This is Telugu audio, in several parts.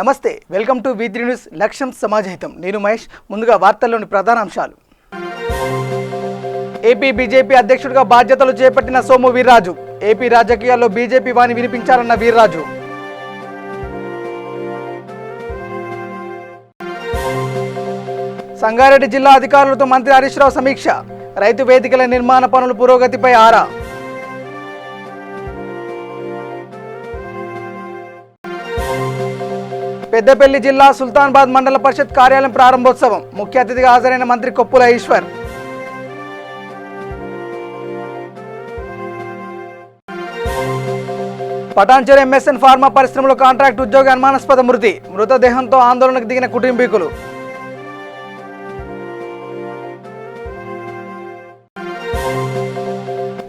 నమస్తే, వెల్కమ్ టు V3 న్యూస్ లక్ష్యం సమాజహితం. నేను మహేష్. ముందుగా వార్తల్లోని ప్రధాన అంశాలు. ఏపీ బీజేపీ అధ్యక్షుడిగా బాధ్యతలు చేపట్టిన సోము వీర్రాజు. ఏపీ రాజకీయాల్లో బీజేపీ వాణి వినిపించారన్న వీర్రాజు. సంగారెడ్డి జిల్లా అధికారులతో మంత్రి హరీష్ రావు సమీక్ష. రైతు వేదికల నిర్మాణ పనుల పురోగతిపై ఆరా. పెద్దపల్లి జిల్లా సుల్తానాబాద్ మండల పరిషత్ కార్యాలయం ప్రారంభోత్సవం. ముఖ్య అతిథిగా హాజరైన మంత్రి కొప్పుల ఈశ్వర్. పటాన్చెరు MSN ఫార్మా పరిశ్రమలో కాంట్రాక్ట్ ఉద్యోగి అనుమానాస్పద మృతి. మృతదేహంతో ఆందోళనకు దిగిన కుటుంబీకులు.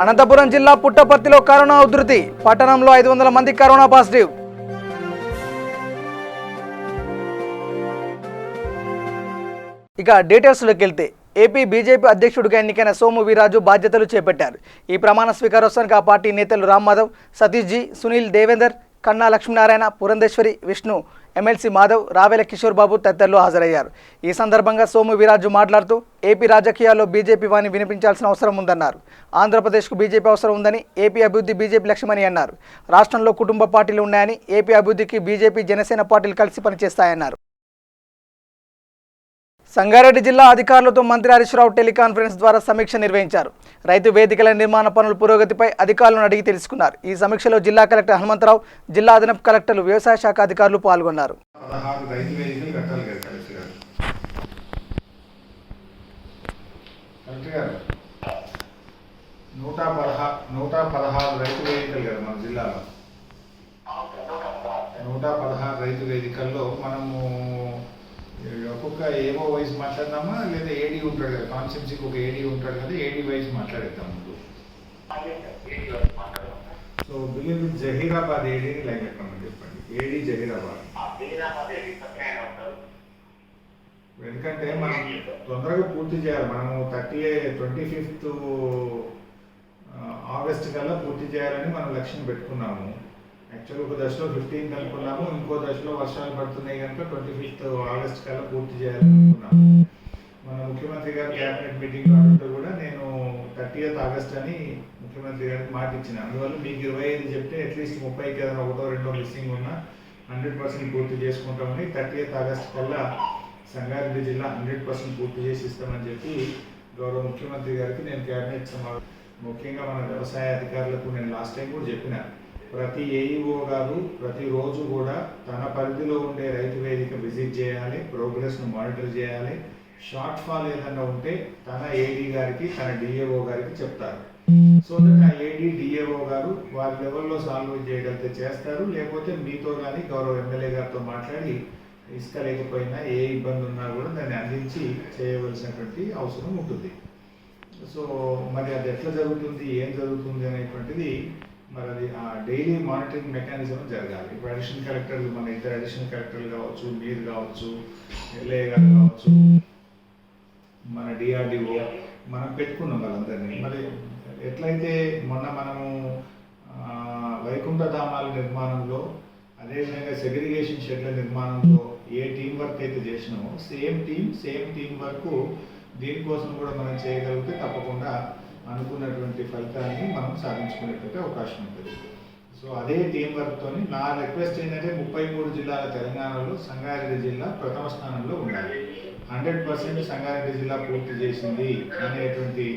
అనంతపురం జిల్లా పుట్టపర్తిలో కరోనా ఉధృతి. పట్టణంలో 500 మంది కరోనా పాజిటివ్. ఇక డీటెయిల్స్లోకి వెళ్తే ఏపీ బీజేపీ అధ్యక్షుడిగా ఎన్నికైన సోము వీర్రాజు బాధ్యతలు చేపట్టారు. ఈ ప్రమాణ స్వీకారోత్సవానికి ఆ పార్టీ నేతలు రామ్ మాధవ్, సతీష్ జీ, సునీల్ దేవేందర్, కన్నా లక్ష్మీనారాయణ, పురంధేశ్వరి, విష్ణు, ఎమ్మెల్సీ మాధవ్, రావెల కిషోర్ బాబు తదితరులు హాజరయ్యారు. ఈ సందర్భంగా సోము వీర్రాజు మాట్లాడుతూ ఏపీ రాజకీయాల్లో బీజేపీ వాణి వినిపించాల్సిన అవసరం ఉందన్నారు. ఆంధ్రప్రదేశ్కు బీజేపీ అవసరం ఉందని, ఏపీ అభివృద్ధి బీజేపీ లక్ష్యమని అన్నారు. రాష్ట్రంలో కుటుంబ పార్టీలు ఉన్నాయని, ఏపీ అభివృద్ధికి బీజేపీ జనసేన పార్టీలు కలిసి పనిచేస్తాయన్నారు. సంగారెడ్డి జిల్లా అధికారులతో మంత్రి హరీష్ రావు టెలికాన్ఫరెన్స్ ద్వారా సమీక్ష నిర్వహించారు. రైతు వేదికల నిర్మాణ పనుల పురోగతిపై అధికారులను అడిగి తెలుసుకున్నారు. ఈ సమీక్షలో జిల్లా కలెక్టర్ హనుమంతరావు, జిల్లా అదనపు కలెక్టర్లు, వ్యవసాయ శాఖ అధికారులు పాల్గొన్నారు. 116 రైతు వేదికలు కదా మన జిల్లాలో. 116 రైతు వేదికల్లో మనము ఒక్కొక్క ఏవో వైజ్ మాట్లాడదామా, లేదా ఏడీ ఉంటాడు కదా, కాన్స్టిట్యున్సీకి ఒక ఏడీ ఉంటాడు కదా, ఏడీ వైజ్ మాట్లాడేద్దాం ముందు. సో బిలీవ్ విత్ జహీరాబాద్ ఏడీని లైన్ పెట్టమని చెప్పండి. ఏడీ జహీరాబాద్. ఎందుకంటే మనం తొందరగా పూర్తి చేయాలి. మనము 25th ఆగస్ట్ కల్లా పూర్తి చేయాలని మనం లక్ష్యం పెట్టుకున్నాము. యాక్చువల్గా ఒక దశలో 15th అనుకున్నాము, ఇంకో దశలో వర్షాలు పడుతున్నాయి కనుక 25th ఆగస్ట్ కల్లా పూర్తి చేయాలనుకున్నాము. మన ముఖ్యమంత్రి గారి క్యాబినెట్ మీటింగ్ కాబట్టి కూడా నేను 30th ఆగస్ట్ అని ముఖ్యమంత్రి గారికి మాట ఇచ్చిన. అందువల్ల మీకు 25 చెప్తే అట్లీస్ట్ 30కి ఏదైనా 1-2 మిస్సింగ్ ఉన్నా 100% పూర్తి చేసుకుంటామని 30th ఆగస్ట్ కల్లా సంగారెడ్డి జిల్లా 100% పూర్తి చేసి ఇస్తామని చెప్పి గౌరవ ముఖ్యమంత్రి గారికి నేను క్యాబినెట్ సమావేశం, ముఖ్యంగా మన వ్యవసాయ అధికారులకు నేను లాస్ట్ టైం కూడా చెప్పిన, ప్రతి ఏఈఓ గారు ప్రతిరోజు కూడా తన పరిధిలో ఉండే రైతు వేదిక విజిట్ చేయాలి, ప్రోగ్రెస్ను మానిటర్ చేయాలి. షార్ట్ ఫాల్ ఏదన్నా ఉంటే తన ఏడీ గారికి, తన డిఏఓ గారికి చెప్తారు. సో దట్ ఆ ఏడీ డిఏఓ గారు వారి లెవెల్లో సాల్వ్ చేయగలిగితే చేస్తారు, లేకపోతే మీతో కానీ గౌరవ ఎమ్మెల్యే గారితో మాట్లాడి ఇసుక లేకపోయినా ఏ ఇబ్బంది ఉన్నా కూడా దాన్ని అందించి చేయవలసినటువంటి అవసరం ఉంటుంది. సో మరి అది ఎట్లా జరుగుతుంది, ఏం జరుగుతుంది అనేటువంటిది మరి అది ఆ డైలీ మానిటరింగ్ మెకానిజం జరగాలి. ఇప్పుడు అడిషనల్ కలెక్టర్లు, మన ఇద్దరు అడిషనల్ కలెక్టర్లు కావచ్చు, మీరు కావచ్చు, ఎల్ఏ గారు కావచ్చు, మన డిఆర్డిఓ, మనం పెట్టుకున్నాం వాళ్ళందరినీ. మరి ఎట్లయితే మొన్న మనము వైకుంఠధామాల నిర్మాణంలో, అదేవిధంగా సెగ్రిగేషన్ షెడ్ల నిర్మాణంలో ఏ టీం వర్క్ అయితే చేసినామో సేమ్ టీం వర్క్ దీనికోసం కూడా మనం చేయగలిగితే తప్పకుండా అనుకున్నటువంటి ఫలితాన్ని మనం సాధించుకునేటువంటి అవకాశం ఉంటుంది. సో అదే టీం వర్క్తో నా రిక్వెస్ట్ ఏంటంటే 33 జిల్లాల తెలంగాణలో సంగారెడ్డి జిల్లా ప్రథమ స్థానంలో ఉండాలి. 100% సంగారెడ్డి జిల్లా పూర్తి చేసింది అనేటువంటి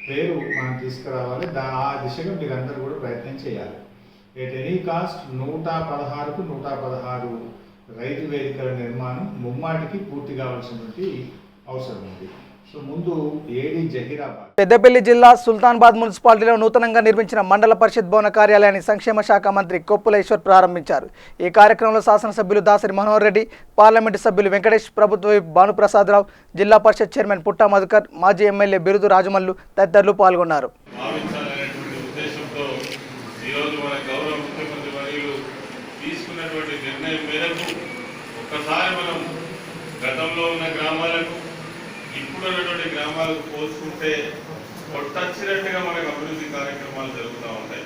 పేరు మనం తీసుకురావాలి. ఆ దిశగా మీరందరూ కూడా ప్రయత్నం చేయాలి. ఎట్ ఎనీ కాస్ట్ 116కు 116 రైతు వేదికల నిర్మాణం ముమ్మాటికి పూర్తి కావాల్సినటువంటి అవసరం ఉంది. సో ముందు ఏడీ జహీరాబాద్. పెద్దపల్లి జిల్లా సుల్తానాబాద్ మున్సిపాలిటీలో నూతనంగా నిర్మించిన మండల పరిషత్ భవన కార్యాలయాన్ని సంక్షేమ శాఖ మంత్రి కొప్పుల ఈశ్వర్ ప్రారంభించారు. ఈ కార్యక్రమంలో శాసనసభ్యులు దాసరి మనోహర్ రెడ్డి, పార్లమెంటు సభ్యులు వెంకటేష్, ప్రభుత్వ విప్ భానుప్రసాదరావు, జిల్లా పరిషత్ చైర్మన్ పుట్టా మధుకర్, మాజీ ఎమ్మెల్యే బిరుదు రాజమల్లు తదితరులు పాల్గొన్నారు. గతంలో ఉన్న గ్రామాలకు ఇప్పుడున్నటువంటి గ్రామాలకు పోల్చుకుంటే కొట్టచ్చినట్టుగా మనకు అభివృద్ధి కార్యక్రమాలు జరుగుతూ ఉంటాయి.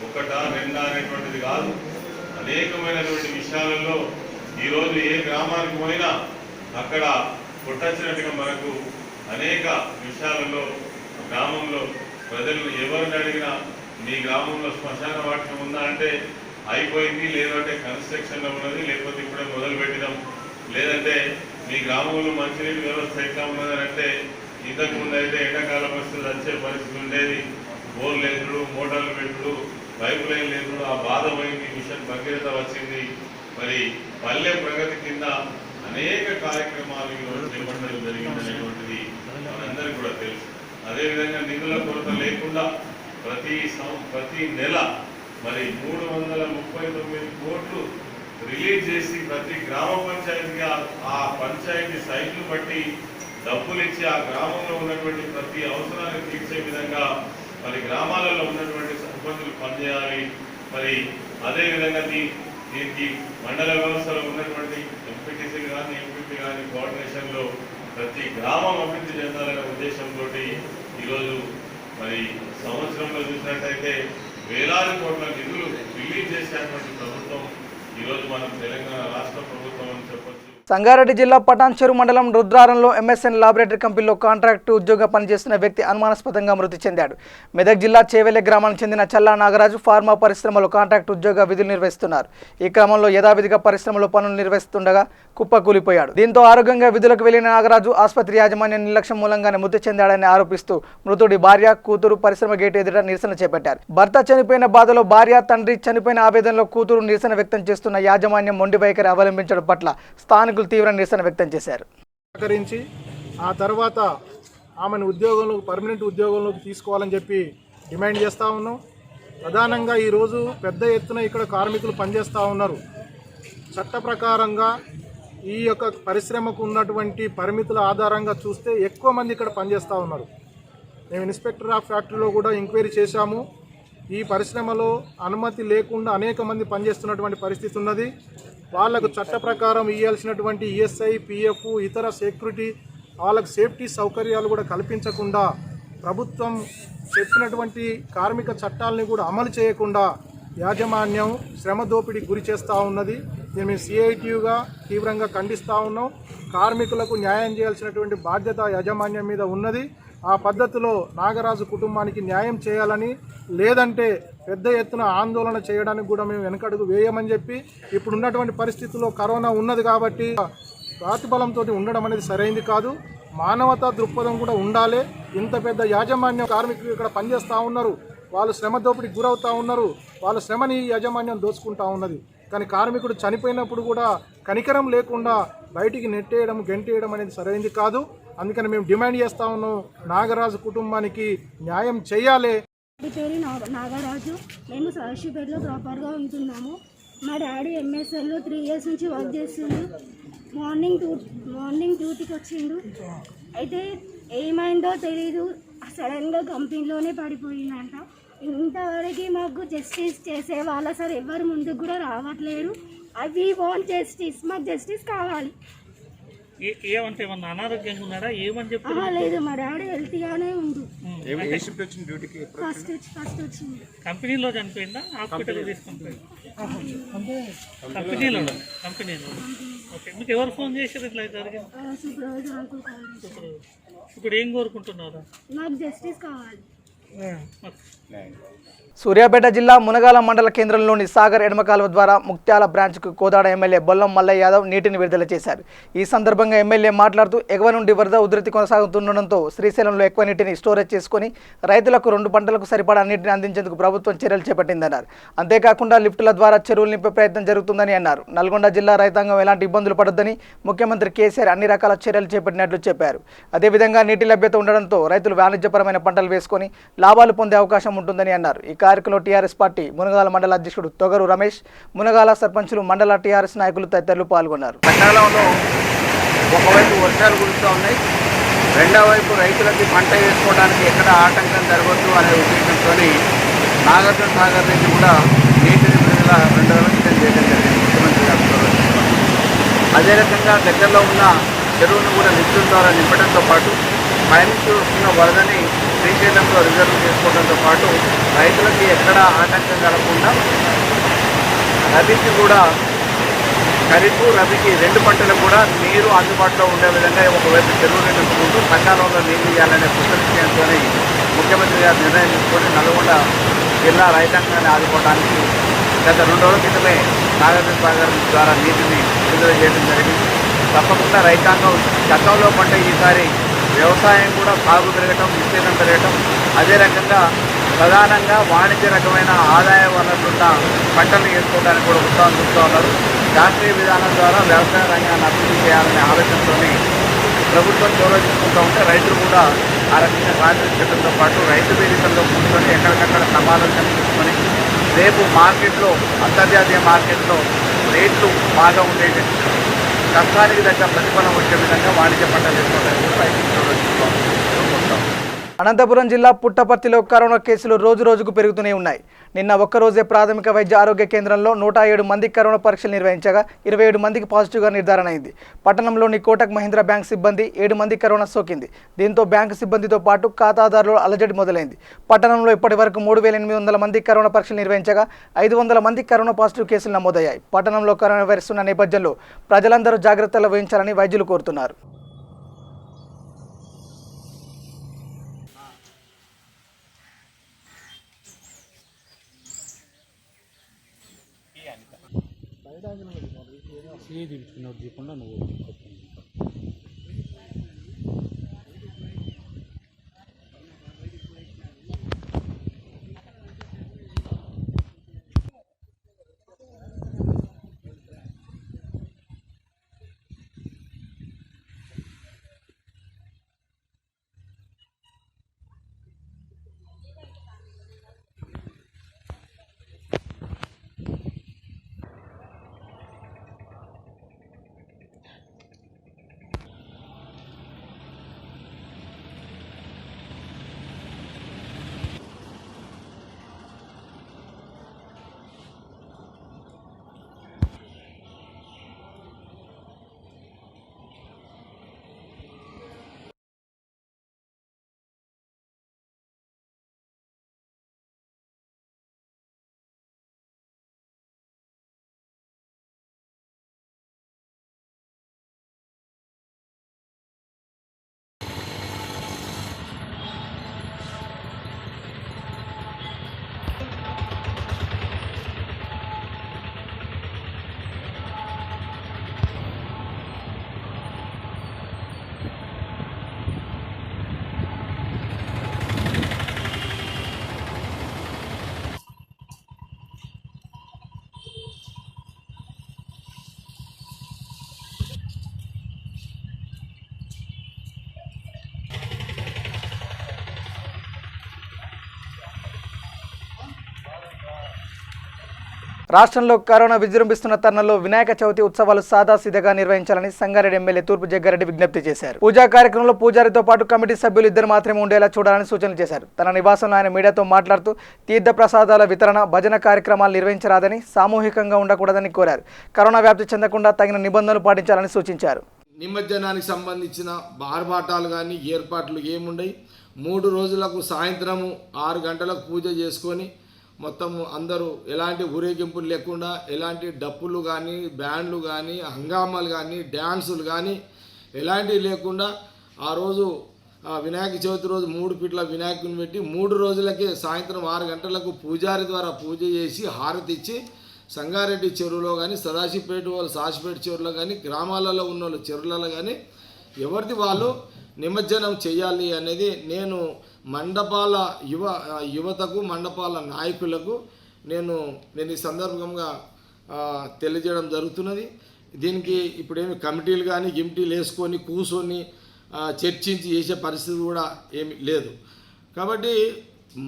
ఒకటా రెండా అనేటువంటిది కాదు, అనేకమైనటువంటి విషయాలలో ఈరోజు ఏ గ్రామానికి పోయినా అక్కడ కొట్టొచ్చినట్టుగా మనకు అనేక విషయాలలో గ్రామంలో ప్రజలను ఎవరిని అడిగినా మీ గ్రామంలో శ్మశాన వాటికం ఉందా అంటే అయిపోయింది, లేదంటే కన్స్ట్రక్షన్లో ఉన్నది, లేకపోతే ఇప్పుడే మొదలు పెట్టినాం, లేదంటే మీ గ్రామంలో మంచినీటి వ్యవస్థ ఎట్లా ఉన్నదని అంటే ఇంతకు ముందు అయితే ఎండాకాలం వస్తే వచ్చే పరిస్థితి ఉండేది, బోర్లు లేదుడు, మోటార్లు పెట్టుడు, పైపు లైన్ లేదుడు, ఆ బాధ పోయింది, మిషన్ భగీరథ వచ్చింది. మరి పల్లె ప్రగతి కింద అనేక కార్యక్రమాలు ఈరోజు చేపట్టడం జరిగిందనేటువంటిది మనందరికీ కూడా తెలుసు. అదేవిధంగా నిధుల కొరత లేకుండా ప్రతి నెల మరి 339 కోట్లు రిలీజ్ చేసి ప్రతి గ్రామ పంచాయతీకి ఆ పంచాయతీ సైట్లు బట్టి డబ్బులు ఇచ్చి ఆ గ్రామంలో ఉన్నటువంటి ప్రతి అవసరాన్ని తీర్చే విధంగా మరి గ్రామాలలో ఉన్నటువంటి సర్పంచులు పనిచేయాలి. మరి అదేవిధంగా దీనికి మండల వ్యవస్థలో ఉన్నటువంటి ఎంపీటీసీలు కానీ ఎంపీపీ కానీ కోఆర్డినేషన్లో ప్రతి గ్రామం అభివృద్ధి చెందాలనే ఉద్దేశంతో ఈరోజు మరి సంవత్సరంలో చూసినట్టయితే వేలాది కోట్ల నిధులు రిలీజ్ చేసేటువంటి ప్రభుత్వం ఈరోజు మనం తెలంగాణ రాష్ట్ర ప్రభుత్వం అని చెప్పొచ్చు. సంగారెడ్డి జిల్లా పటాన్చెరు మండలం రుద్రారంలో ఎంఎస్ఎన్ లాబొరేటరీ కంపెనీలో కాంట్రాక్టు ఉద్యోగ పనిచేస్తున్న వ్యక్తి అనుమానాస్పదంగా మృతి చెందాడు. మెదక్ జిల్లా చేవెళ్లె గ్రామానికి చెందిన చల్లా నాగరాజు ఫార్మా పరిశ్రమలో కాంట్రాక్టు ఉద్యోగ విధులు నిర్వహిస్తున్నారు. ఈ క్రమంలో యథావిధిగా పరిశ్రమలో పనులు నిర్వహిస్తుండగా కుప్పకూలిపోయాడు. దీంతో ఆరోగ్యంగా విధులకు వెళ్లిన నాగరాజు ఆసుపత్రి యాజమాన్యం నిర్లక్ష్యం మూలంగానే మృతి చెందాడని ఆరోపిస్తూ మృతుడి భార్య, కూతురు పరిశ్రమ గేటు ఎదుట నిరసన చేపట్టారు. భర్త చనిపోయిన బాధలో భార్య, తండ్రి చనిపోయిన ఆవేదనలో కూతురు నిరసన వ్యక్తం చేస్తున్న యాజమాన్యం మొండి వైఖరి అవలంబించడం పట్ల స్థానికులు తీవ్ర నిరసన వ్యక్తం చేశారు. ఆ తర్వాత ఆమెను పర్మనెంట్ ఉద్యోగంలోకి తీసుకోవాలని చెప్పి డిమాండ్ చేస్తూ ఉన్నాం. ప్రధానంగా ఈరోజు పెద్ద ఎత్తున ఇక్కడ కార్మికులు పనిచేస్తూ ఉన్నారు. చట్ట ప్రకారంగా ఈ యొక్క పరిశ్రమకు ఉన్నటువంటి పరిమితుల ఆధారంగా చూస్తే ఎక్కువ మంది ఇక్కడ పనిచేస్తూ ఉన్నారు. మేము ఇన్స్పెక్టర్ ఆఫ్ ఫ్యాక్టరీలో కూడా ఎంక్వైరీ చేశాము. ఈ పరిశ్రమలో అనుమతి లేకుండా అనేక మంది పనిచేస్తున్నటువంటి పరిస్థితి ఉన్నది. వాళ్ళకు చట్ట ప్రకారం ఇవ్వాల్సినటువంటి ఈఎస్ఐ, పిఎఫ్, ఇతర సెక్యూరిటీ, వాళ్ళకు సేఫ్టీ సౌకర్యాలు కూడా కల్పించకుండా ప్రభుత్వం చెప్పినటువంటి కార్మిక చట్టాలని కూడా అమలు చేయకుండా యాజమాన్యం శ్రమ దోపిడీకి గురి చేస్తూ ఉన్నది. దీన్ని మేము సిఐటియుగా తీవ్రంగా ఖండిస్తూ ఉన్నాం. కార్మికులకు న్యాయం చేయాల్సినటువంటి బాధ్యత యాజమాన్యం మీద ఉన్నది. ఆ పద్ధతిలో నాగరాజు కుటుంబానికి న్యాయం చేయాలని, లేదంటే పెద్ద ఎత్తున ఆందోళన చేయడానికి కూడా మేము వెనకడుగు వేయమని చెప్పి, ఇప్పుడు ఉన్నటువంటి పరిస్థితుల్లో కరోనా ఉన్నది కాబట్టి ప్రాతిబలంతో ఉండడం అనేది సరైంది కాదు. మానవతా దృక్పథం కూడా ఉండాలి. ఇంత పెద్ద యాజమాన్యం కార్మికులు ఇక్కడ పనిచేస్తూ ఉన్నారు, వాళ్ళు శ్రమ దోపిడికి గురవుతూ ఉన్నారు, వాళ్ళ శ్రమని యాజమాన్యం దోచుకుంటూ ఉన్నది. కానీ కార్మికుడు చనిపోయినప్పుడు కూడా కనికరం లేకుండా బయటికి నెట్టేయడం, గెంటేయడం అనేది సరైంది కాదు. అందుకని మేము డిమాండ్ చేస్తూ ఉన్నాం, నాగరాజు కుటుంబానికి న్యాయం చేయాలి. పేరు నాగరాజు. మేము సదాశివపేటలో ప్రాపర్గా ఉంటున్నాము. మా డాడీ ఎంఎస్ఎల్లో 3 years నుంచి వర్క్ చేస్తుండు. మార్నింగ్ డ్యూటీకి వచ్చిండు. అయితే ఏమైందో తెలీదు, సడన్గా కంపెనీలోనే పడిపోయిందంట. ఇంతవరకు మాకు జస్టిస్ చేసే వాళ్ళు అసలు ఎవరు ముందుకు కూడా రావట్లేరు. అవి వాంట్ జస్టిస్, మాకు జస్టిస్ కావాలి. ఏమంటే ఏమన్నా అనారోగ్యంగా ఉన్నారా? ఏమని చెప్పి లేదు, మా డాడీ హెల్తీగానే ఉండు. ఫస్ట్ వచ్చింది. కంపెనీలో చనిపోయిందా? హాస్పిటల్ తీసుకుని పోయింది. కంపెనీలో. ఓకే, మీకు ఎవరు ఫోన్ చేశారు ఇట్లా జరిగింది? సూపర్వైజర్ అంకుల్ కాల్ చేశారు. ఇప్పుడు ఏం కోరుకుంటున్నారు? నాకు జస్టిస్ కావాలి. సూర్యాపేట జిల్లా మునగాల మండల కేంద్రంలోని సాగర్ ఎడమ కాలువ ద్వారా ముక్త్యాల బ్రాంచ్కు కోదాడ ఎమ్మెల్యే బొల్లం మల్లయ్య యాదవ్ నీటిని విడుదల చేశారు. ఈ సందర్భంగా ఎమ్మెల్యే మాట్లాడుతూ ఎగువ నుండి వరద ఉధృతి కొనసాగుతుండటంతో శ్రీశైలంలో ఎక్కువ నీటిని స్టోరేజ్ చేసుకుని రైతులకు 2 పంటలకు సరిపడా నీటిని అందించేందుకు ప్రభుత్వం చర్యలు చేపట్టిందన్నారు. అంతేకాకుండా లిఫ్టుల ద్వారా చెరువులు నింపే ప్రయత్నం జరుగుతుందని అన్నారు. నల్గొండ జిల్లా రైతాంగం ఎలాంటి ఇబ్బందులు పడొద్దని ముఖ్యమంత్రి కేసీఆర్ అన్ని రకాల చర్యలు చేపట్టినట్లు చెప్పారు. అదేవిధంగా నీటి లభ్యత ఉండడంతో రైతులు వాణిజ్యపరమైన పంటలు వేసుకొని లాభాలు పొందే అవకాశం ఉంటుందని అన్నారు. ఈ కార్యక్రమంలో టీఆర్ఎస్ పార్టీ మునగాల మండల అధ్యక్షుడు తొగరు రమేష్, మునగాల సర్పంచులు, మండల టీఆర్ఎస్ నాయకులు తదితరులు పాల్గొన్నారు. సకాలంలో ఒకవైపు వర్షాలు కురుస్తూ ఉన్నాయి, రెండో వైపు రైతులకి పంట వేసుకోవడానికి ఎక్కడ ఆటంకం జరగవద్దు అనే ఉద్దేశంతో నాగార్జున సాగర్ నుంచి కూడా నీటిని విడుదల 2 రోజులు చేయడం జరిగింది ముఖ్యమంత్రి గారు. అదే రకంగా దగ్గరలో ఉన్న చెరువును కూడా లిఫ్టుల ద్వారా నింపడంతో పాటు పైనుంచి వస్తున్న వరదని శ్రీశైలంలో రిజర్వ్ చేసుకోవడంతో పాటు రైతులకి ఎక్కడ ఆటంకం కలగకుండా నదికి కూడా ఖరీఫ్ రబీకి 2 పంటలకు కూడా నీరు అందుబాటులో ఉండే విధంగా ఒకవైపు చెరువులు నింపుకుంటూ సకాలంలో నీరు ఇవ్వాలనే కృతజ్ఞతతో ముఖ్యమంత్రి గారు నిర్ణయం తీసుకొని నల్గొండ జిల్లా రైతాంగాన్ని ఆదుకోవడానికి గత 2 రోజుల క్రితమే నాగార్జున సాగర్ ద్వారా నీటిని విడుదల చేయడం జరిగింది. తప్పకుండా రైతాంగం గతంలో పంట ఈసారి వ్యవసాయం కూడా సాగు పెరగటం, విస్తీర్ణం పెరగటం, అదే రకంగా ప్రధానంగా వాణిజ్య రకమైన ఆదాయ వనరులున్న పంటలు వేసుకోవడానికి కూడా ఉత్సాహం చూస్తూ ఉన్నారు. శాస్త్రీయ విధానం ద్వారా వ్యవసాయ రంగాన్ని అభివృద్ధి చేయాలనే ఆలోచనతో ప్రభుత్వం చొరవ తీసుకుంటూ ఉంటే రైతులు కూడా ఆ రకంగా సహకరించడంతో పాటు రైతు వేదికల్లో కూర్చొని ఎక్కడికక్కడ సమాలోచన తీసుకొని రేపు మార్కెట్లో, అంతర్జాతీయ మార్కెట్లో రేట్లు బాగా ఉండేది, కష్టానికి తగ్గ ప్రతిఫలం వచ్చే విధంగా వాణిజ్య పంటలు వేసుకోవడానికి రైతులు చొరవ తీసుకోవాలి. అనంతపురం జిల్లా పుట్టపర్తిలో కరోనా కేసులు రోజు రోజుకు పెరుగుతూనే ఉన్నాయి. నిన్న ఒక్కరోజే ప్రాథమిక వైద్య ఆరోగ్య కేంద్రంలో 107 మందికి కరోనా పరీక్షలు నిర్వహించగా 27 మందికి పాజిటివ్గా నిర్ధారణ అయింది. పట్టణంలోని కోటక్ మహీంద్రా బ్యాంక్ సిబ్బంది 7 మందికి కరోనా సోకింది. దీంతో బ్యాంకు సిబ్బందితో పాటు ఖాతాదారులు అలజడి మొదలైంది. పట్టణంలో ఇప్పటి వరకు 3800 మందికి కరోనా పరీక్షలు నిర్వహించగా 500 మందికి కరోనా పాజిటివ్ కేసులు నమోదయ్యాయి. పట్టణంలో కరోనా వైరస్ ఉన్న నేపథ్యంలో ప్రజలందరూ జాగ్రత్తలు వహించాలని వైద్యులు కోరుతున్నారు. రాష్ట్రంలో కరోనా విజృంభిస్తున్న తరుణంలో వినాయక చవితి ఉత్సవాలు సాదాసీదాగా నిర్వహించాలని సంగారెడ్డి ఎమ్మెల్యే తూర్పు జగ్గారెడ్డి విజ్ఞప్తి చేశారు. పూజా కార్యక్రమంలో పూజారితో పాటు కమిటీ సభ్యులు 2 మాత్రమే ఉండేలా చూడాలని సూచనలు చేశారు. తన నివాసంలో ఆయన మీడియాతో మాట్లాడుతూ తీర్థ ప్రసాదాల వితరణ, భజన కార్యక్రమాలు నిర్వహించరాదని, సామూహికంగా ఉండకూడదని కోరారు. కరోనా వ్యాప్తి చెందకుండా తగిన నిబంధనలు పాటించాలని సూచించారు. నిమజ్జనానికి సంబంధించిన బార్బాటాలు కానీ ఏర్పాట్లు ఏముండయి. 3 రోజులకు సాయంత్రము 6 గంటలకు పూజ చేసుకొని మొత్తం అందరూ ఎలాంటి ఊరేగింపులు లేకుండా, ఎలాంటి డప్పులు కానీ, బ్యాండ్లు కానీ, హంగామాలు కానీ, డ్యాన్సులు కానీ ఎలాంటివి లేకుండా ఆ రోజు వినాయక చవితి రోజు 3 ఫీట్ల వినాయకుని పెట్టి 3 రోజులకే సాయంత్రం 6 గంటలకు పూజారి ద్వారా పూజ చేసి హారతి ఇచ్చి సంగారెడ్డి చెరువులో కానీ, సదాశివపేట వాళ్ళు సాసిపేట చెరువులో కానీ, గ్రామాలలో ఉన్న వాళ్ళు చెరువులలో కానీ ఎవరిది వాళ్ళు నిమజ్జనం చేయాలి అనేది నేను మండపాల యువతకు, మండపాల నాయకులకు నేను ఈ సందర్భంగా తెలియజేయడం జరుగుతున్నది. దీనికి ఇప్పుడేమి కమిటీలు కానీ గిమిటీలు వేసుకొని కూర్చొని చర్చించి చేసే పరిస్థితి కూడా ఏమి లేదు. కాబట్టి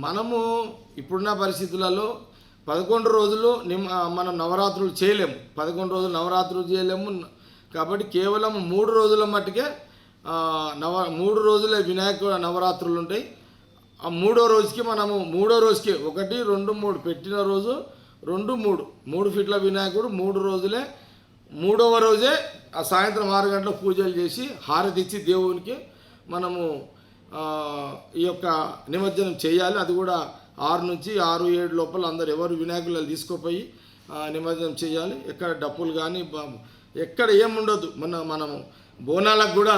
మనము ఇప్పుడున్న పరిస్థితులలో 11 రోజులు మనం నవరాత్రులు చేయలేము, 11 రోజులు నవరాత్రులు చేయలేము. కాబట్టి కేవలం 3 రోజుల మట్టుకే 3 రోజులే వినాయక నవరాత్రులు ఉంటాయి. ఆ 3వ రోజుకి మనము 3వ రోజుకి 1, 2, 3 పెట్టిన రోజు 2, 3 ఫీట్ల వినాయకుడు 3 రోజులే. 3వ రోజే ఆ సాయంత్రం 6 గంటలకు పూజలు చేసి హారతి ఇచ్చి దేవునికి మనము ఈ యొక్క నిమజ్జనం చేయాలి. అది కూడా 6 నుంచి 6, 7 లోపల అందరు ఎవరు వినాయకులు తీసుకుపోయి నిమజ్జనం చేయాలి. ఎక్కడ డప్పులు కానీ ఎక్కడ ఏముండొద్దు. మనము బోనాలకు కూడా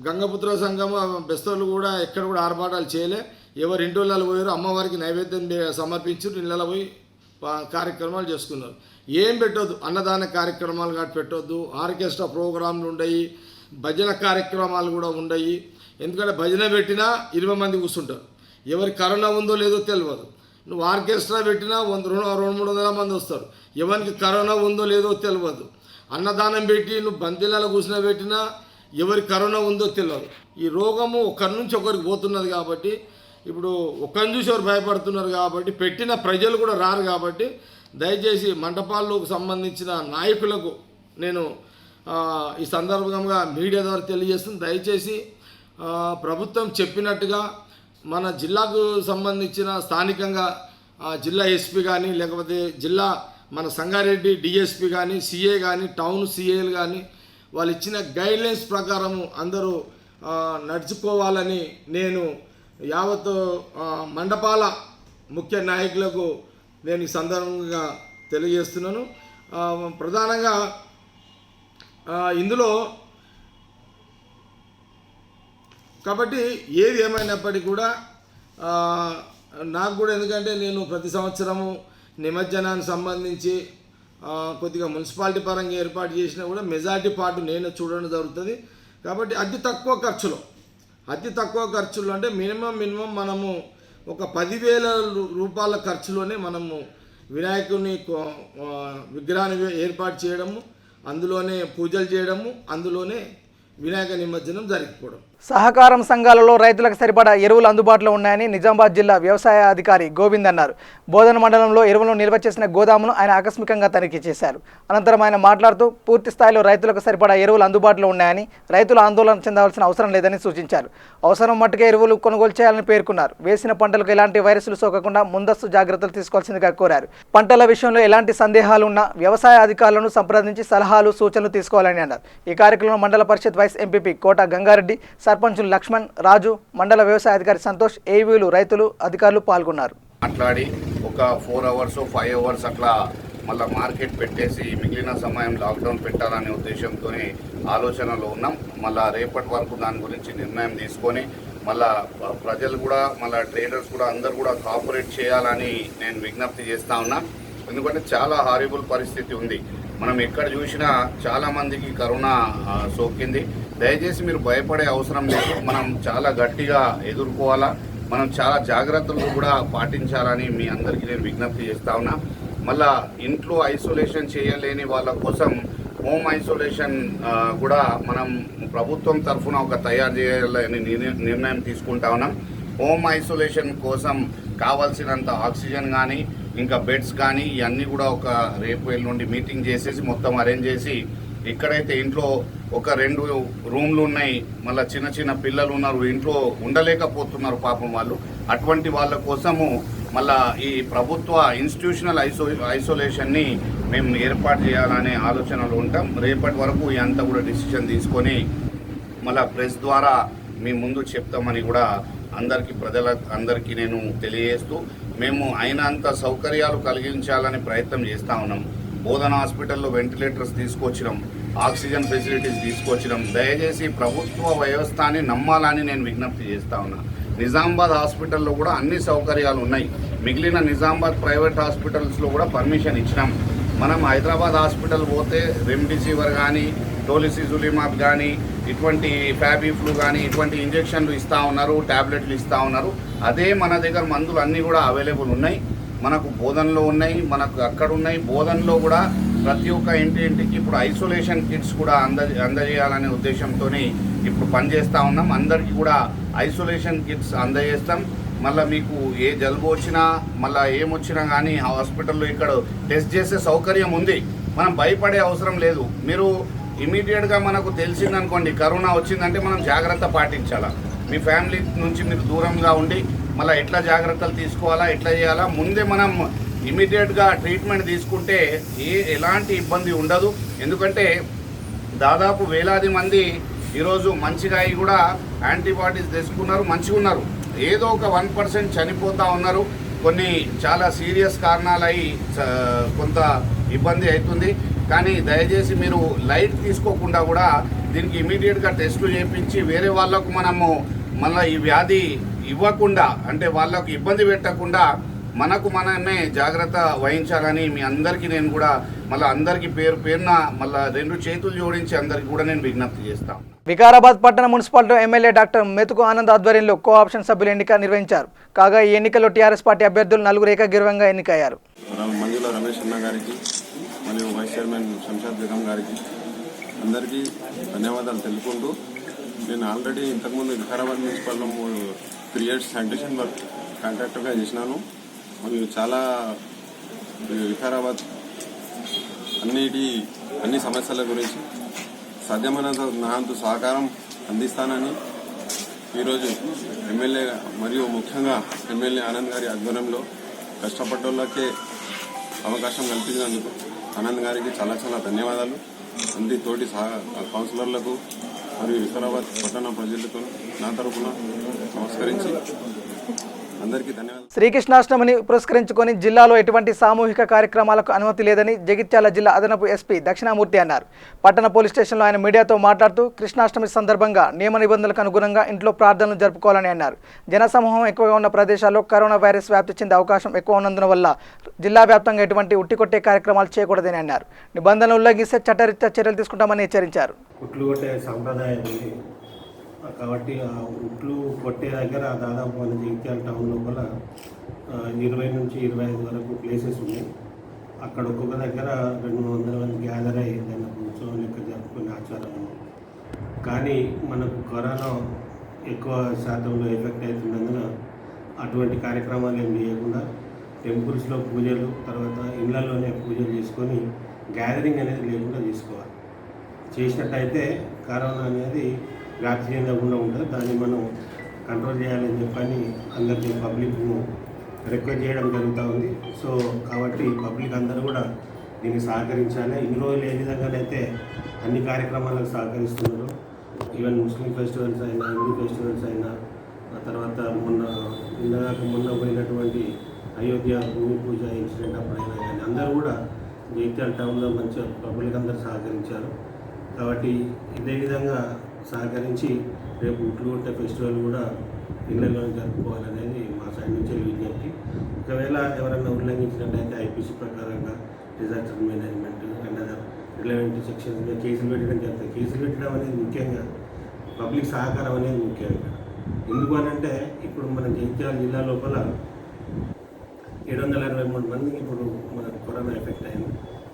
గంగపుత్ర సంఘం బెస్తోళ్ళు కూడా ఎక్కడ కూడా ఆర్భాటాలు చేయలే. ఎవరు ఇంటిళ్ళలో పోయారు, అమ్మవారికి నైవేద్యం సమర్పించారు, ఇళ్ళలో పోయి కార్యక్రమాలు చేసుకున్నారు. ఏం పెట్టొద్దు, అన్నదాన కార్యక్రమాలు కాదు పెట్టొద్దు. ఆర్కెస్ట్రా ప్రోగ్రాంలు ఉండయి, భజన కార్యక్రమాలు కూడా ఉండయి. ఎందుకంటే భజన పెట్టినా 20 మంది కూర్చుంటారు. ఎవరికి కరోనా ఉందో లేదో తెలియదు. నువ్వు ఆర్కెస్ట్రా పెట్టినా 200-300 మంది వస్తారు. ఎవరికి కరోనా ఉందో లేదో తెలియదు. అన్నదానం పెట్టి నువ్వు బంతిలలో కూర్చుని పెట్టినా ఎవరికి కరోనా ఉందో తెలియదు. ఈ రోగము ఒకరి నుంచి ఒకరికి పోతున్నది కాబట్టి, ఇప్పుడు ఒకరిని చూసి ఎవరు భయపడుతున్నారు కాబట్టి, పెట్టిన ప్రజలు కూడా రారు కాబట్టి, దయచేసి మంటపాలకు సంబంధించిన నాయకులకు నేను ఈ సందర్భంగా మీడియా ద్వారా తెలియజేస్తుంది. దయచేసి ప్రభుత్వం చెప్పినట్టుగా మన జిల్లాకు సంబంధించిన స్థానికంగా జిల్లా ఎస్పీ కానీ, లేకపోతే జిల్లా మన సంగారెడ్డి డిఎస్పీ కానీ, సిఏ కానీ, టౌన్ సిఏలు కానీ వాళ్ళు ఇచ్చిన గైడ్లైన్స్ ప్రకారము అందరూ నడుచుకోవాలని నేను యావత్ మండపాల ముఖ్య నాయకులకు నేను ఈ సందర్భంగా తెలియజేస్తున్నాను. ప్రధానంగా ఇందులో కాబట్టి ఏది ఏమైనప్పటికీ కూడా నాకు కూడా, ఎందుకంటే నేను ప్రతి సంవత్సరము నిమజ్జనానికి సంబంధించి కొద్దిగా మున్సిపాలిటీ పరంగా ఏర్పాటు చేసినా కూడా మెజారిటీ పార్ట్ నేను చూడడం జరుగుతుంది. కాబట్టి అతి తక్కువ ఖర్చులు అంటే మినిమం మనము ఒక 10,000 రూపాయల ఖర్చులోనే మనము వినాయకుని విగ్రహాన్ని ఏర్పాటు చేయడము, అందులోనే పూజలు చేయడము, అందులోనే వినాయక నిమజ్జనం జరిగిపోవడం. సహకారం సంఘాలలో రైతులకు సరిపడా ఎరువులు అందుబాటులో ఉన్నాయని నిజామాబాద్ జిల్లా వ్యవసాయ అధికారి గోవింద్ అన్నారు. బోధన మండలంలో ఎరువులను నిల్వ చేసిన గోదామును ఆయన ఆకస్మికంగా తనిఖీ చేశారు. అనంతరం ఆయన మాట్లాడుతూ పూర్తి స్థాయిలో రైతులకు సరిపడా ఎరువులు అందుబాటులో ఉన్నాయని, రైతులు ఆందోళన చెందవలసిన అవసరం లేదని సూచించారు. అవసరం మట్టుకే ఎరువులు కొనుగోలు చేయాలని పేర్కొన్నారు. వేసిన పంటలకు ఎలాంటి వైరస్లు సోకకుండా ముందస్తు జాగ్రత్తలు తీసుకోవాల్సిందిగా కోరారు. పంటల విషయంలో ఎలాంటి సందేహాలు ఉన్నా వ్యవసాయ అధికారులను సంప్రదించి సలహాలు సూచనలు తీసుకోవాలని అన్నారు. ఈ కార్యక్రమంలో మండల పరిషత్ వైస్ ఎంపీపీ కోట గంగారెడ్డి, సర్పంచులు లక్ష్మణ్, రాజు, మండల వ్యవసాయ అధికారి సంతోష్, ఏవీలు, రైతులు, అధికారులు పాల్గొన్నారు. మాట్లాడి ఒక 4 అవర్స్ 5 అవర్స్ అట్లా మళ్ళీ మార్కెట్ పెట్టేసి మిగిలిన సమయం లాక్డౌన్ పెట్టాలనే ఉద్దేశంతో ఆలోచనలో ఉన్నాం. మళ్ళీ రేపటి వరకు దాని గురించి నిర్ణయం తీసుకొని మళ్ళా ప్రజలు కూడా, మళ్ళీ ట్రేడర్స్ కూడా అందరూ కూడా కోఆపరేట్ చేయాలని నేను విజ్ఞప్తి చేస్తా ఉన్నా. ఎందుకంటే చాలా హారిబుల్ పరిస్థితి ఉంది. మనం ఎక్కడ చూసినా చాలా మందికి కరోనా సోకింది. దయచేసి మీరు భయపడే అవసరం లేదు. మనం చాలా గట్టిగా ఎదుర్కోవాలా, మనం చాలా జాగ్రత్తలు కూడా పాటించాలని మీ అందరికీ నేను విజ్ఞప్తి చేస్తా ఉన్నా. మళ్ళా ఇంట్లో ఐసోలేషన్ చేయలేని వాళ్ళ కోసం హోమ్ ఐసోలేషన్ కూడా మనం ప్రభుత్వం తరఫున ఒక తయారు చేయాలని నిర్ణయం తీసుకుంటా ఉన్నాం. హోమ్ ఐసోలేషన్ కోసం కావాల్సినంత ఆక్సిజన్ కానీ, ఇంకా బెడ్స్ కానీ ఇవన్నీ కూడా ఒక రేపు ఎల్లుండి మీటింగ్ చేసేసి మొత్తం అరేంజ్ చేసి, ఇక్కడైతే ఇంట్లో ఒక 2 రూమ్లు ఉన్నాయి, మళ్ళీ చిన్న పిల్లలు ఉన్నారు, ఇంట్లో ఉండలేకపోతున్నారు పాపం వాళ్ళు. అటువంటి వాళ్ళ కోసము మళ్ళా ఈ ప్రభుత్వ ఇన్స్టిట్యూషనల్ ఐసోలేషన్ని మేము ఏర్పాటు చేయాలనే ఆలోచనలో ఉంటాం. రేపటి వరకు ఇదంతా కూడా డిసిషన్ తీసుకొని మళ్ళీ ప్రెస్ ద్వారా మీ ముందు చెప్తామని కూడా ప్రజలందరికీ నేను తెలియజేస్తూ, మేము అయినంత సౌకర్యాలు కలిగించాలని ప్రయత్నం చేస్తూ ఉన్నాం. బోధన హాస్పిటల్లో వెంటిలేటర్స్ తీసుకొచ్చినాం, ఆక్సిజన్ ఫెసిలిటీస్ తీసుకొచ్చినాం. దయచేసి ప్రభుత్వ వ్యవస్థని నమ్మాలని నేను విజ్ఞప్తి చేస్తా ఉన్నా. నిజామాబాద్ హాస్పిటల్లో కూడా అన్ని సౌకర్యాలు ఉన్నాయి. మిగిలిన నిజామాబాద్ ప్రైవేట్ హాస్పిటల్స్లో కూడా పర్మిషన్ ఇచ్చినాం. మనం హైదరాబాద్ హాస్పిటల్ పోతే రెమ్డెసివిర్ కానీ, టోలిసిజులిమాబ్ కానీ, ఇటువంటి ఫ్యాబిఫ్లూ కానీ ఇటువంటి ఇంజెక్షన్లు ఇస్తూ ఉన్నారు, ట్యాబ్లెట్లు ఇస్తూ ఉన్నారు. అదే మన దగ్గర మందులు అన్నీ కూడా అవైలబుల్ ఉన్నాయి. మనకు బోధనలో ఉన్నాయి, మనకు అక్కడ ఉన్నాయి. బోధనలో కూడా ప్రతి ఒక్క ఇంటికి ఇప్పుడు ఐసోలేషన్ కిట్స్ కూడా అందజేయాలనే ఉద్దేశంతో ఇప్పుడు పనిచేస్తూ ఉన్నాం. అందరికీ కూడా ఐసోలేషన్ కిట్స్ అందజేస్తాం. మళ్ళీ మీకు ఏ జలుబు వచ్చినా, మళ్ళీ ఏమొచ్చినా కానీ హాస్పిటల్లో ఇక్కడ టెస్ట్ చేసే సౌకర్యం ఉంది. మనం భయపడే అవసరం లేదు. మీరు ఇమీడియట్గా మనకు తెలిసిందనుకోండి కరోనా వచ్చిందంటే మనం జాగ్రత్త పాటించాలా. మీ ఫ్యామిలీ నుంచి మీరు దూరంగా ఉండి మళ్ళీ ఎట్లా జాగ్రత్తలు తీసుకోవాలా, ఎట్లా చేయాలా, ముందే మనం ఇమీడియట్గా ట్రీట్మెంట్ తీసుకుంటే ఎలాంటి ఇబ్బంది ఉండదు. ఎందుకంటే దాదాపు వేలాది మంది ఈరోజు మంచిగా అయి కూడా యాంటీబాడీస్ తెచ్చుకున్నారు, మంచిగా ఉన్నారు. ఏదో ఒక 1% చనిపోతూ ఉన్నారు. కొన్ని చాలా సీరియస్ కారణాలు అయి కొంత ఇబ్బంది అవుతుంది. కానీ దయచేసి మీరు లైట్ తీసుకోకుండా కూడా దీనికి ఇమీడియట్గా టెస్టులు చేయించి వేరే వాళ్ళకు మనము మళ్ళీ ఈ వ్యాధి ఇవ్వకుండా, అంటే వాళ్ళకు ఇబ్బంది పెట్టకుండా మనకు మనమే జాగ్రత్త వహించాలని మీ అందరికీ నేను కూడా మళ్ళీ అందరికీ పేరున మళ్ళీ 2 చేతులు జోడించి అందరికీ కూడా నేను విజ్ఞప్తి చేస్తాను. వికారాబాద్ పట్టణ మున్సిపాలిటీ ఎమ్మెల్యే డాక్టర్ మెతుకు ఆనంద్ ఆధ్వర్యంలో కోఆప్షన్ సభ్యుల ఎన్నిక నిర్వహించారు. కాగా ఈ ఎన్నికల్లో టీఆర్ఎస్ పార్టీ అభ్యర్థులు 4 ఏకగ్రీవంగా ఎన్నికయ్యారు. మంజుల రమేష్ అన్న గారికి మరియు వైస్ చైర్మన్ శంషాద్ బేగం గారికి అందరికీ ధన్యవాదాలు తెలుపుకుంటూ, నేను ఆల్రెడీ ఇంతకుముందు వికారాబాద్ మున్సిపాలిటీలో 3 years శానిటేషన్ వర్క్ కాంట్రాక్టర్గా చేసినాను. మరియు చాలా వికారాబాద్ అన్ని సమస్యల గురించి సాధ్యమైనంత నాంతు సహకారం అందిస్తానని ఈరోజు ఎమ్మెల్యే మరియు ముఖ్యంగా ఎమ్మెల్యే ఆనంద్ గారి ఆధ్వర్యంలో కష్టపడ్డోళ్ళకే అవకాశం కల్పించినందుకు ఆనంద్ గారికి చాలా చాలా ధన్యవాదాలు. అన్ని తోటి కౌన్సిలర్లకు మరియు వికారాబాద్ పట్టణ ప్రజలకు నా తరఫున నమస్కరించి అందరికీ ధన్యవాదాలు. శ్రీకృష్ణాష్టమిని పురస్కరించుకొని జిల్లాలో ఎటువంటి సామూహిక కార్యక్రమాలకు అనుమతి లేదని జగిత్యాల జిల్లా అదనపు ఎస్పీ దక్షిణామూర్తి అన్నారు. పట్టణ పోలీస్ స్టేషన్లో ఆయన మీడియాతో మాట్లాడుతూ కృష్ణాష్టమి సందర్భంగా నియమ నిబంధనలకు అనుగుణంగా ఇంట్లో ప్రార్థనలు జరుపుకోవాలని అన్నారు. జనసమూహం ఎక్కువగా ఉన్న ప్రదేశాల్లో కరోనా వైరస్ వ్యాప్తి చెందే అవకాశం ఎక్కువ ఉన్నందున వల్ల జిల్లా వ్యాప్తంగా ఎటువంటి ఉట్టికొట్టే కార్యక్రమాలు చేయకూడదని అన్నారు. నిబంధనలు ఉల్లంఘిస్తే చట్టరీత్యా చర్యలు తీసుకుంటామని హెచ్చరించారు. కాబట్టి ఆ ఉట్లు కొట్టే దగ్గర దాదాపు మన జగిత్యాల టౌన్ లోపల 20 నుంచి 25 వరకు ప్లేసెస్ ఉన్నాయి. అక్కడ ఒక్కొక్క దగ్గర 200 మంది గ్యాదర్ అయ్యి దాన్ని ఉత్సవం లెక్క జరుపుకునే ఆచారం ఉంది. కానీ మనకు కరోనా ఎక్కువ శాతంలో ఎఫెక్ట్ అవుతున్నందున అటువంటి కార్యక్రమాలు ఏం చేయకుండా టెంపుల్స్లో పూజలు, తర్వాత ఇళ్లలోనే పూజలు చేసుకొని గ్యాదరింగ్ అనేది లేకుండా చేసుకోవాలి. చేసినట్టయితే కరోనా అనేది వ్యాప్తి చెందకుండా ఉంటుంది. దాన్ని మనం కంట్రోల్ చేయాలని చెప్పని అందరికీ పబ్లిక్ను రిక్వెస్ట్ చేయడం జరుగుతూ ఉంది. సో కాబట్టి పబ్లిక్ అందరూ కూడా దీన్ని సహకరించాలి. ఇన్ని రోజులు ఏ విధంగానైతే అన్ని కార్యక్రమాలకు సహకరిస్తున్నారు, ఈవెన్ ముస్లిం ఫెస్టివల్స్ అయినా, హిందూ ఫెస్టివల్స్ అయినా, ఆ తర్వాత మొన్న పోయినటువంటి అయోధ్య భూమి పూజ ఇన్సిడెంట్ అప్పుడైనా కానీ అందరూ కూడా జగిత్యాల టౌన్లో మంచిగా పబ్లిక్ అందరూ సహకరించారు. కాబట్టి ఇదే విధంగా సహకరించి రేపు ఉట్లు కొట్టే ఫెస్టివల్ కూడా ఇళ్లలో జరుపుకోవాలనేది మా సైడ్ నుంచి విజ్ఞప్తి. ఒకవేళ ఎవరైనా ఉల్లంఘించినట్టయితే ఐపీసీ ప్రకారంగా disaster management and other relevant sections మీద కేసులు పెట్టడం జరుగుతుంది. కేసులు పెట్టడం అనేది ముఖ్యంగా పబ్లిక్ సహకారం అనేది ముఖ్యం ఇక్కడ. ఎందుకు అనంటే ఇప్పుడు మన జగిత్యాల జిల్లా లోపల 723 మందికి ఇప్పుడు మనకు కరోనా ఎఫెక్ట్ అయింది.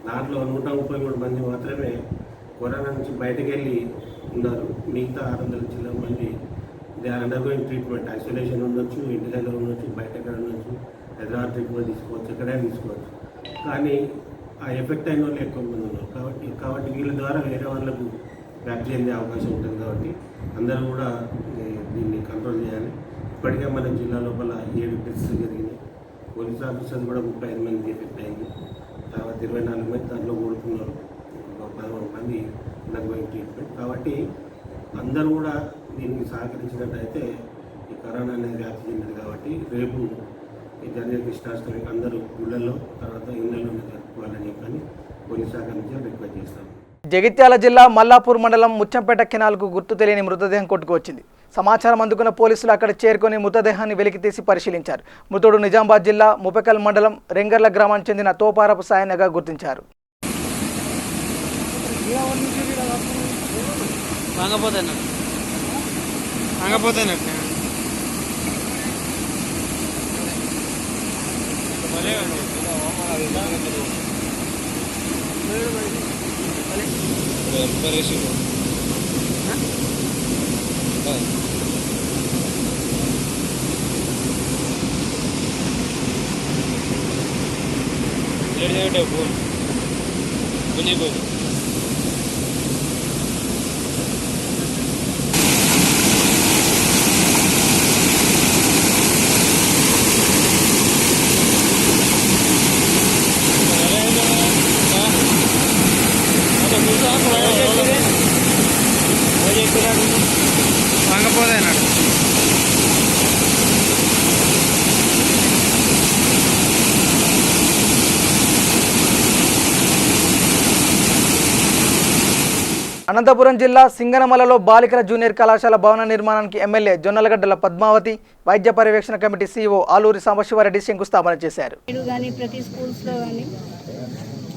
దాంట్లో 133 మంది మాత్రమే కరోనా నుంచి బయటకు వెళ్ళి ఉన్నారు. మిగతా 600 చిల్లర మంది they are undergoing treatment. Isolation ఉండొచ్చు, ఇంటి దగ్గర ఉండొచ్చు, బయట ఎక్కడ ఉండొచ్చు, హైదరాబాద్ ట్రీట్మెంట్ తీసుకోవచ్చు, ఎక్కడైనా తీసుకోవచ్చు. కానీ ఆ ఎఫెక్ట్ అయిన వాళ్ళు ఎక్కువ మంది ఉన్నారు. కాబట్టి వీళ్ళ ద్వారా వేరే వాళ్ళకు వ్యాప్తి చెందే అవకాశం ఉంటుంది. కాబట్టి అందరూ కూడా దీన్ని కంట్రోల్ చేయాలి. ఇప్పటికే మన జిల్లా లోపల 7 డెత్స్ జరిగినాయి. పోలీస్ ఆఫీసర్స్ కూడా 35 మందికి ఎఫెక్ట్ అయింది. తర్వాత 24 మంది దాంట్లో కోలుకున్నారు, 13 మంది అండర్గోయింగ్ ట్రీట్మెంట్. కాబట్టి అందరూ కూడా దీనికి సహకరించినట్టయితే ఈ కరోనా అనేది వ్యాప్తి చెందింది. కాబట్టి రేపు ఈ జరిగే కృష్ణాష్టమికి అందరూ గుళ్ళల్లో, తర్వాత ఇళ్లలోనే జరుపుకోవాలని చెప్పని పోలీస్ శాఖ నుంచి రిక్వెస్ట్ చేస్తాం. జగిత్యాల జిల్లా మల్లాపూర్ మండలం ముచ్చంపేట కెనాల్కు గుర్తు తెలియని మృతదేహం కొట్టుకొచ్చింది. సమాచారం అందుకున్న పోలీసులు అక్కడ చేరుకొని మృతదేహాన్ని వెలికితీసి పరిశీలించారు. మృతుడు నిజామాబాద్ జిల్లా ముపకల్ మండలం రెంగర్ల గ్రామానికి చెందిన తోపారపు సాయనగా గుర్తించారు. అనంతపురం జిల్లా సింగనమలలో బాలికల జూనియర్ కళాశాల భవన నిర్మాణానికి ఎమ్మెల్యే జొన్నలగడ్డల పద్మావతి వైద్య పర్యవేక్షణ కమిటీ సీఈఓ ఆలూరి సాంబశివారెడ్డి శంకుస్థాపన చేశారు. ప్రతి స్కూల్స్లో కానీ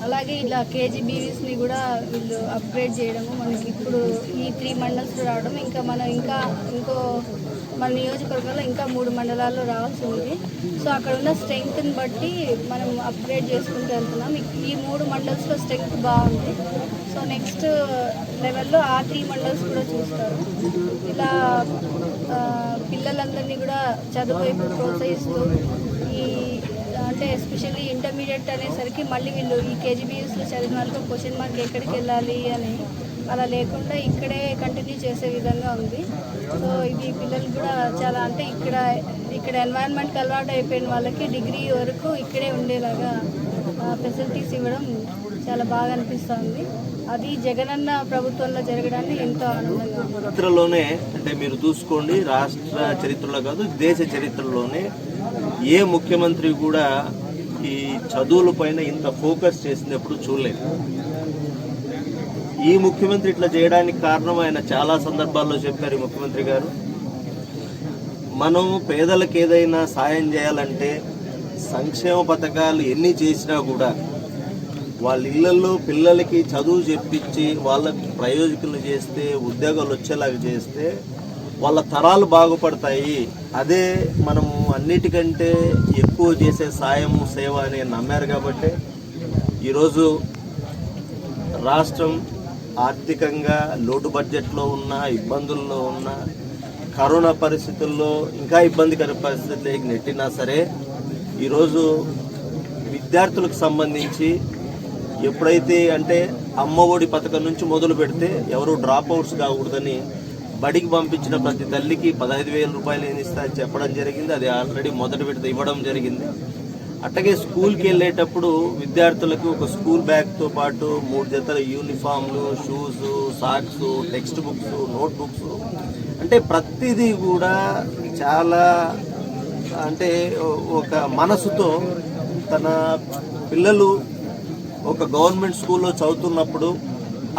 అలాగే ఇలా కేజీబీవీస్ని కూడా వీళ్ళు అప్గ్రేడ్ చేయడము మనకి ఇప్పుడు ఈ 3 మండల్స్లో రావడం ఇంకా మన నియోజకవర్గంలో ఇంకా 3 మండలాల్లో రావాల్సి ఉంది. సో అక్కడ ఉన్న స్ట్రెంగ్త్ని బట్టి మనం అప్గ్రేడ్ చేసుకుంటూ వెళ్తున్నాం. ఈ 3 మండల్స్లో స్ట్రెంగ్త్ బాగుంది. సో నెక్స్ట్ లెవెల్లో ఆ 3 మండల్స్ కూడా చూస్తారు. ఇలా పిల్లలందరినీ కూడా చదువు వైపు ప్రోత్సహిస్తూ అంటే ఎస్పెషల్లీ ఇంటర్మీడియట్ అనేసరికి మళ్ళీ వీళ్ళు ఈ కేజీబీఎస్లో చదివిన వాళ్ళకి క్వశ్చన్ మార్క్ ఎక్కడికి వెళ్ళాలి అని అలా లేకుండా ఇక్కడే కంటిన్యూ చేసే విధంగా ఉంది. సో ఇది పిల్లలు కూడా చాలా అంటే ఇక్కడ ఎన్వైరన్మెంట్కి అలవాటు అయిపోయిన వాళ్ళకి డిగ్రీ వరకు ఇక్కడే ఉండేలాగా ఫెసిలిటీస్ ఇవ్వడం చాలా బాగా అనిపిస్తుంది. అది జగనన్న ప్రభుత్వంలో జరగడాన్ని ఎంతో ఆనందంగా ఉంది. చరిత్రలోనే అంటే మీరు చూసుకోండి, రాష్ట్ర చరిత్రలో కాదు దేశ చరిత్రలోనే ఏ ముఖ్యమంత్రి కూడా ఈ చదువుల పైన ఇంత ఫోకస్ చేసింది ఎప్పుడు చూడలేదు. ఈ ముఖ్యమంత్రి ఇట్లా చేయడానికి కారణం ఆయన చాలా సందర్భాల్లో చెప్పారు. ముఖ్యమంత్రి గారు, మనం పేదలకు ఏదైనా సాయం చేయాలంటే సంక్షేమ పథకాలు ఎన్ని చేసినా కూడా వాళ్ళ ఇళ్లలో పిల్లలకి చదువు చెప్పించి వాళ్ళకి ప్రయోజకులు చేస్తే, ఉద్యోగాలు వచ్చేలాగా చేస్తే వాళ్ళ తరాలు బాగుపడతాయి. అదే మనము అన్నిటికంటే ఎక్కువ చేసే సాయం సేవ అని నమ్మారు. కాబట్టి ఈరోజు రాష్ట్రం ఆర్థికంగా లోటు బడ్జెట్లో ఉన్న, ఇబ్బందుల్లో ఉన్న, కరోనా పరిస్థితుల్లో ఇంకా ఇబ్బందికర పరిస్థితులకు నెట్టినా సరే ఈరోజు విద్యార్థులకు సంబంధించి ఎప్పుడైతే అంటే అమ్మఒడి పథకం నుంచి మొదలు పెడితే ఎవరు డ్రాప్ అవుట్స్ కాకూడదని బడికి పంపించిన ప్రతి తల్లికి 15,000 రూపాయలు ఇస్తా చెప్పడం జరిగింది. అది ఆల్రెడీ మొదటి విడత ఇవ్వడం జరిగింది. అట్లాగే స్కూల్కి వెళ్ళేటప్పుడు విద్యార్థులకు ఒక స్కూల్ బ్యాగ్తో పాటు 3 జతల యూనిఫామ్లు, shoes, socks, text books, note books, అంటే ప్రతిదీ కూడా చాలా అంటే ఒక మనసుతో తన పిల్లలు ఒక గవర్నమెంట్ స్కూల్లో చదువుతున్నప్పుడు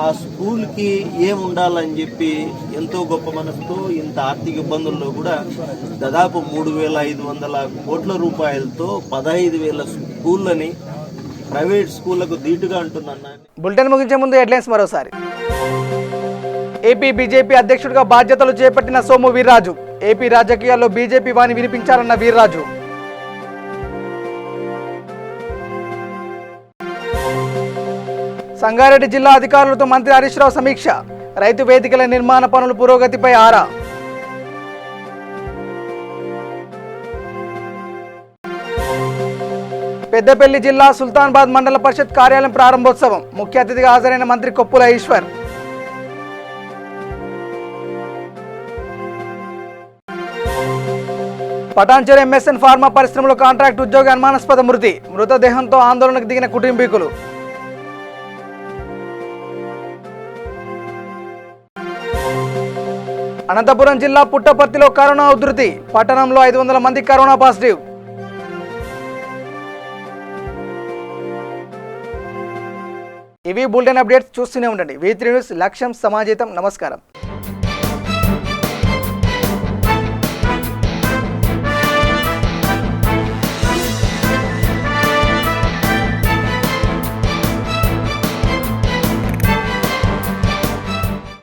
ఆ స్కూల్కి ఏం ఉండాలని చెప్పి ఎంతో గొప్ప మనసుతో ఇంత ఆర్థిక ఇబ్బందుల్లో కూడా దాదాపు 3,500 కోట్ల రూపాయలతో 15,000 స్కూళ్ళని ప్రైవేట్ స్కూళ్లకు ధీటుగా అంటున్నాను. బులెటిన్ ముగించే ముందు హెడ్లైన్స్ మరోసారి. ఏపీ బీజేపీ అధ్యక్షుడిగా బాధ్యతలు చేపట్టిన సోము వీర్రాజు. ఏపీ రాజకీయాల్లో బీజేపీ వాణి వినిపించారన్న వీర్రాజు. సంగారెడ్డి జిల్లా అధికారులతో మంత్రి హరీష్ రావు సమీక్ష. రైతు వేదికల నిర్మాణ పనుల పురోగతిపై ఆరా. పెద్దపల్లి జిల్లా సుల్తానాబాద్ మండల పరిషత్ కార్యాలయం ప్రారంభోత్సవం. ముఖ్య అతిథిగా హాజరైన మంత్రి కొప్పుల ఈశ్వర్. పటాన్చెరు ఎంఎస్ఎన్ ఫార్మా పరిశ్రమలో కాంట్రాక్ట్ ఉద్యోగి అనుమానాస్పద మృతి. మృతదేహంతో ఆందోళనకు దిగిన కుటుంబీకులు. అనంతపురం జిల్లా పుట్టపర్తిలో కరోనా ఉధృతి. పట్టణంలో 500 మంది కరోనా పాజిటివ్. ఇవి బులెటిన్ అప్డేట్స్. చూస్తూనే ఉండండి V3 న్యూస్. లక్ష్యం సమాజేతం. నమస్కారం.